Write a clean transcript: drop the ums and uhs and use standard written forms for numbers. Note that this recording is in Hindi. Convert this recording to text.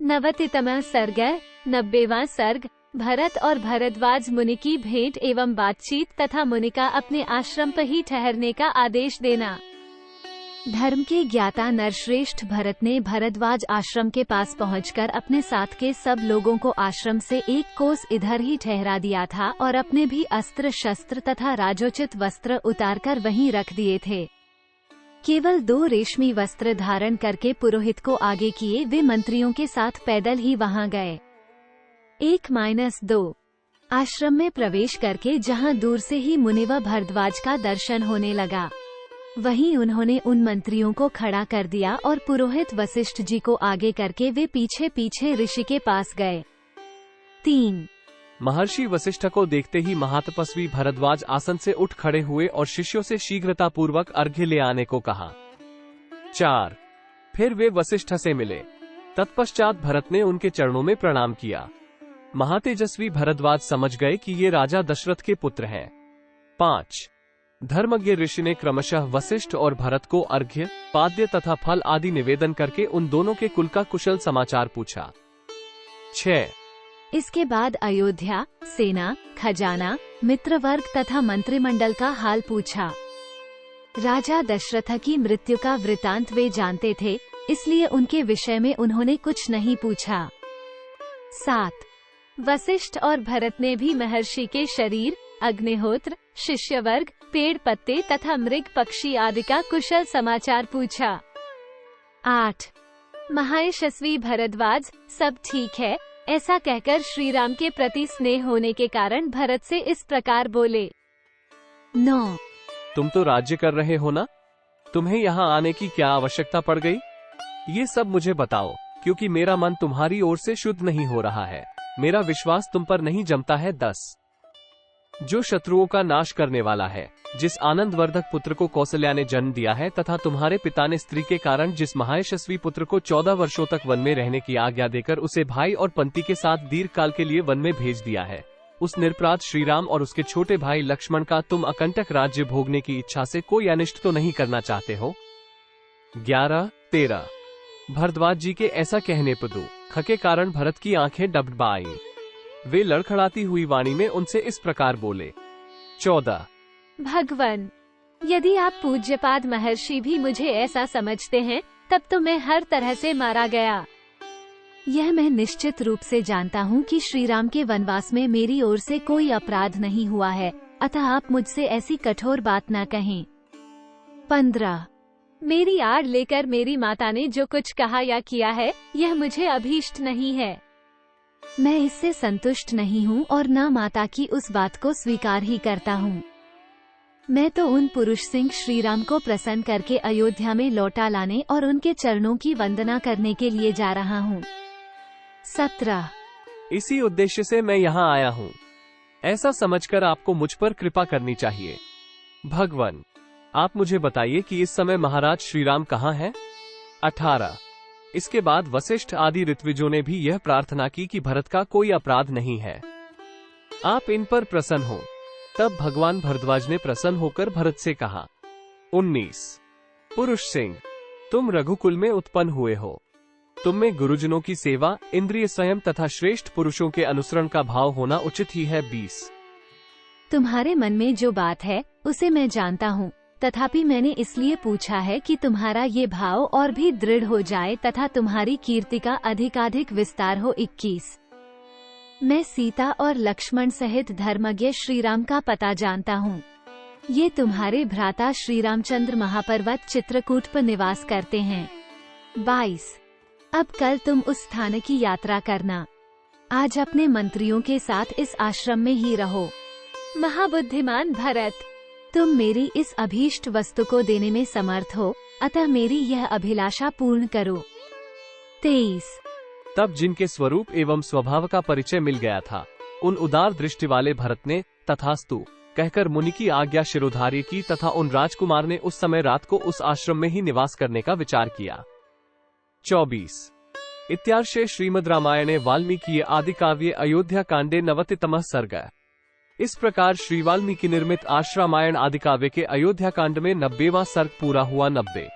नवतितमः सर्ग 90वां सर्ग। भरत और भरद्वाज मुनि की भेंट एवं बातचीत तथा मुनि का अपने आश्रम पर ही ठहरने का आदेश देना। धर्म के ज्ञाता नरश्रेष्ठ भरत ने भरद्वाज आश्रम के पास पहुंचकर अपने साथ के सब लोगों को आश्रम से एक कोस इधर ही ठहरा दिया था और अपने भी अस्त्र शस्त्र तथा राजोचित वस्त्र उतारकर वहीं रख दिए थे। केवल 2 रेशमी वस्त्र धारण करके पुरोहित को आगे किए वे मंत्रियों के साथ पैदल ही वहां गए। 1-2 आश्रम में प्रवेश करके जहां दूर से ही मुनि व भरद्वाज का दर्शन होने लगा, वहीं उन्होंने उन मंत्रियों को खड़ा कर दिया और पुरोहित वशिष्ठ जी को आगे करके वे पीछे पीछे ऋषि के पास गए। 3 महर्षि वशिष्ठ को देखते ही महातपस्वी भरद्वाज आसन से उठ खड़े हुए और शिष्यों से शीघ्रता पूर्वक अर्घ्य ले आने को कहा। 4 फिर वे वशिष्ठ से मिले। तत्पश्चात भरत ने उनके चरणों में प्रणाम किया। महातेजस्वी भरद्वाज समझ गए कि ये राजा दशरथ के पुत्र हैं। 5 धर्मज्ञ ऋषि ने क्रमशः वशिष्ठ और भरत को अर्घ्य, पाद्य तथा फल आदि निवेदन करके उन दोनों के कुल का कुशल समाचार पूछा। 6 इसके बाद अयोध्या, सेना, खजाना, मित्रवर्ग तथा मंत्रिमंडल का हाल पूछा। राजा दशरथ की मृत्यु का वृतांत वे जानते थे, इसलिए उनके विषय में उन्होंने कुछ नहीं पूछा। 7 वशिष्ठ और भरत ने भी महर्षि के शरीर, अग्निहोत्र, शिष्यवर्ग, पेड़ पत्ते तथा मृग पक्षी आदि का कुशल समाचार पूछा। 8 महायशस्वी भरद्वाज, सब ठीक है, ऐसा कहकर श्री राम के प्रति स्नेह होने के कारण भरत से इस प्रकार बोले। 9 तुम तो राज्य कर रहे हो ना, तुम्हें यहाँ आने की क्या आवश्यकता पड़ गई? ये सब मुझे बताओ, क्योंकि मेरा मन तुम्हारी ओर से शुद्ध नहीं हो रहा है, मेरा विश्वास तुम पर नहीं जमता है। 10 जो शत्रुओं का नाश करने वाला है, जिस आनंदवर्धक पुत्र को कौशल्या ने जन्म दिया है तथा तुम्हारे पिता ने स्त्री के कारण जिस महायशस्वी पुत्र को 14 वर्षों तक वन में रहने की आज्ञा देकर उसे भाई और पंती के साथ दीर्घ काल के लिए वन में भेज दिया है, उस निरपराध श्री राम और उसके छोटे भाई लक्ष्मण का तुम अकंटक राज्य भोगने की इच्छा से कोई अनिष्ट तो नहीं करना चाहते हो? 11-13 भरद्वाज जी के ऐसा कहने पर दुख के कारण भरत की आंखें डबडबा आईं। वे लड़खड़ाती हुई वाणी में उनसे इस प्रकार बोले। 14 भगवान, यदि आप पूज्यपाद महर्षि भी मुझे ऐसा समझते हैं, तब तो मैं हर तरह से मारा गया। यह मैं निश्चित रूप से जानता हूँ कि श्री राम के वनवास में मेरी ओर से कोई अपराध नहीं हुआ है, अतः आप मुझसे ऐसी कठोर बात न कहें। 15 मेरी आड़ लेकर मेरी माता ने जो कुछ कहा या किया है, यह मुझे अभीष्ट नहीं है। मैं इससे संतुष्ट नहीं हूँ और न माता की उस बात को स्वीकार ही करता हूँ। मैं तो उन पुरुष सिंह श्री राम को प्रसन्न करके अयोध्या में लौटा लाने और उनके चरणों की वंदना करने के लिए जा रहा हूँ। 17 इसी उद्देश्य से मैं यहाँ आया हूँ, ऐसा समझकर आपको मुझ पर कृपा करनी चाहिए। भगवान, आप मुझे बताइए कि इस समय महाराज श्री राम कहाँ हैं? 18 इसके बाद वशिष्ठ आदि ऋत्विजों ने भी यह प्रार्थना की कि भरत का कोई अपराध नहीं है, आप इन पर प्रसन्न हो। तब भगवान भरद्वाज ने प्रसन्न होकर भरत से कहा। 19 पुरुष सिंह, तुम रघुकुल में उत्पन्न हुए हो, तुम में गुरुजनों की सेवा, इंद्रिय संयम तथा श्रेष्ठ पुरुषों के अनुसरण का भाव होना उचित ही है। 20 तुम्हारे मन में जो बात है उसे मैं जानता हूँ, तथापि मैंने इसलिए पूछा है कि तुम्हारा ये भाव और भी दृढ़ हो जाए तथा तुम्हारी कीर्ति का अधिकाधिक विस्तार हो। 21 मैं सीता और लक्ष्मण सहित धर्मज्ञ श्री राम का पता जानता हूँ। ये तुम्हारे भ्राता श्री रामचंद्र महापर्वत चित्रकूट पर निवास करते हैं। 22 अब कल तुम उस स्थान की यात्रा करना, आज अपने मंत्रियों के साथ इस आश्रम में ही रहो। महाबुद्धिमान भरत, तुम मेरी इस अभीष्ट वस्तु को देने में समर्थ हो, अतः मेरी यह अभिलाषा पूर्ण करो। 23 तब जिनके स्वरूप एवं स्वभाव का परिचय मिल गया था, उन उदार दृष्टि वाले भरत ने तथास्तु कहकर मुनि की आज्ञा शिरोधार्य की तथा उन राजकुमार ने उस समय रात को उस आश्रम में ही निवास करने का विचार किया। 24 इत्यार्षे श्रीमद् रामायणे वाल्मीकि आदि काव्ये अयोध्या कांडे 90तमः सर्ग। इस प्रकार श्री वाल्मीकि निर्मित आश्रामायण आदि काव्य के अयोध्या कांड में 90वां सर्ग पूरा हुआ। 90